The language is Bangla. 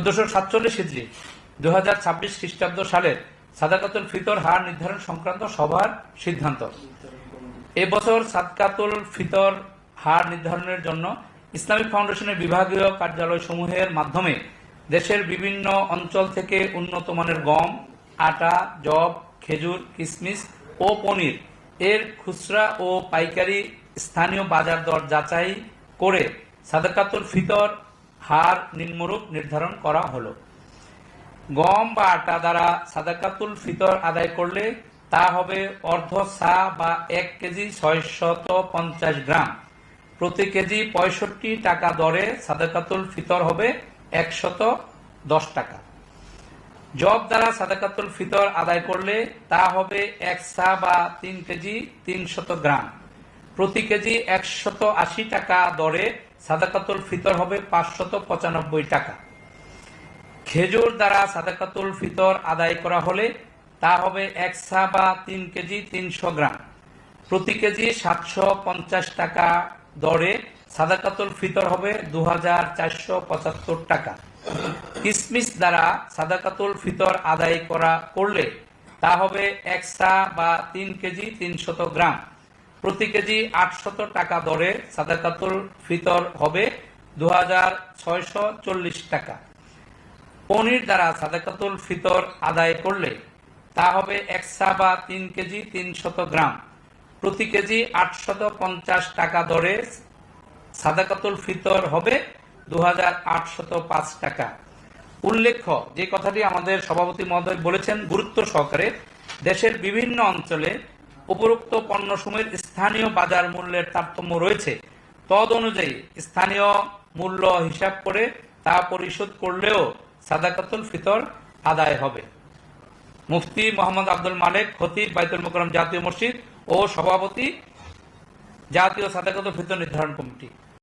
1447 হিজরি 2026 খ্রিস্টাব্দ সালের সাদাকাতুল ফিতর হার নির্ধারণ সংক্রান্ত সভার সিদ্ধান্ত। এবছর সাদকাতুল ফিতর হার নির্ধারণের জন্য ইসলামিক ফাউন্ডেশনের বিভাগীয় কার্যালয়সমূহের মাধ্যমে দেশের বিভিন্ন অঞ্চল থেকে উন্নত মানের গম, আটা, যব, খেজুর, কিশমিশ ও পনির এর খুচরা ও পাইকারি স্থানীয় বাজার দর যাচাই করে সাদাকাতুল ফিতর হার নিম্নরূপ নির্ধারণ করা হলো। গম বা আটা দ্বারা সাদাকাতুল ফিতর আদায় করলে তা হবে অর্ধ সা বা 1 কেজি 650 গ্রাম, প্রতি কেজি 65 টাকা দরে সাদাকাতুল ফিতর হবে 110 টাকা। জব দ্বারা সাদাকাতুল ফিতর আদায় করলে তা হবে 1 সা বা 3 কেজি 300 গ্রাম, প্রতি কেজি 180 টাকা দরে সাদাকাতুল ফিতর হবে 595 টাকা। খেজুর দ্বারা সাদাকাতুল ফিতর আদায় করা হলে তা হবে 1 সা বা 3 কেজি 300 গ্রাম, প্রতি কেজি 750 টাকা দরে সাদাকাতুল ফিতর হবে 2475 টাকা। কিশমিশ দ্বারা সাদাকাতুল ফিতর আদায় করলে তা হবে 1 সা বা 3 কেজি 300 গ্রাম, প্রতি কেজি 800 টাকা দরে সাদাকাতুল ফিতর হবে 2640 টাকা। পনির দ্বারা সাদাকাতুল ফিতর আদায় করলে তা হবে 1 সা বা 3 কেজি 300 গ্রাম, প্রতি কেজি 850 টাকা দরে সাদাকাতুল ফিতর হবে 2805 টাকা। উল্লেখ্য, যে কথাটি আমাদের সভাপতি মহোদয় বলেছেন গুরুত্ব সহকারে, দেশের বিভিন্ন অঞ্চলে উপরোক্ত পণ্যসমূহের স্থানীয় বাজার মূল্যের তারতম্য রয়েছে। তদ অনুযায়ী স্থানীয় মূল্য হিসাব করে তা পরিশোধ করলেও সাদাকাতুল ফিতর আদায় হবে। মুফতি মোহাম্মদ আব্দুল মালেক, খতিব, বাইতুল মোকাররম জাতীয় মসজিদ ও সভাপতি, জাতীয় সাদাকাতুল ফিতর নির্ধারণ কমিটি।